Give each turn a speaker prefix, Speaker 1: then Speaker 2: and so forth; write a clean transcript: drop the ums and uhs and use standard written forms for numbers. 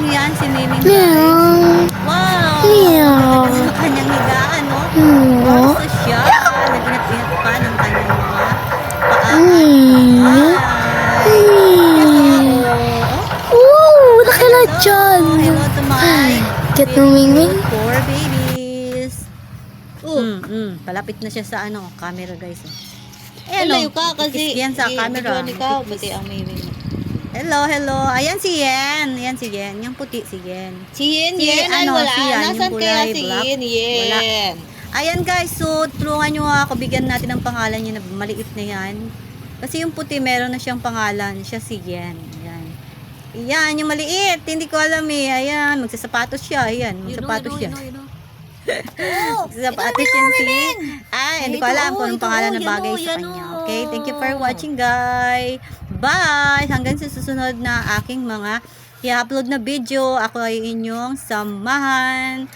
Speaker 1: yan, si Miming guys. Wow! Maganda sa kanyang higaan, no? Orso siya. Naginat-inat pa ng kanyang mga paa.
Speaker 2: Nakala dyan.
Speaker 1: Hello to my
Speaker 2: Cute ng Mingming.
Speaker 1: four babies. Palapit na siya sa camera guys.
Speaker 3: Layo ka kasi.
Speaker 1: Yan sa camera.
Speaker 3: Ikaw, pati ang Miming.
Speaker 1: Hello. Ayan si Yen. Yung puti si Yen.
Speaker 3: Si Yen, ay wala.
Speaker 1: si Yan,
Speaker 3: Nasaan
Speaker 1: yung
Speaker 3: kaya
Speaker 1: kulay
Speaker 3: si
Speaker 1: black?
Speaker 3: Yen?
Speaker 1: Ayan guys, so tulungan nyo ako, bigyan natin ng pangalan niya na maliit na yan. Kasi yung puti meron na siyang pangalan, siya si Yen. Ayan, yung maliit, hindi ko alam eh. Ayan, magsasapatos siya. Ayan, magsapatos siya. Magsasapatos yan si... hindi ko alam kung anong pangalan na bagay sa kanya. Okay, thank you for watching guys. Bye! Hanggang sa susunod na aking mga i-upload na video. Ako ay inyong samahan.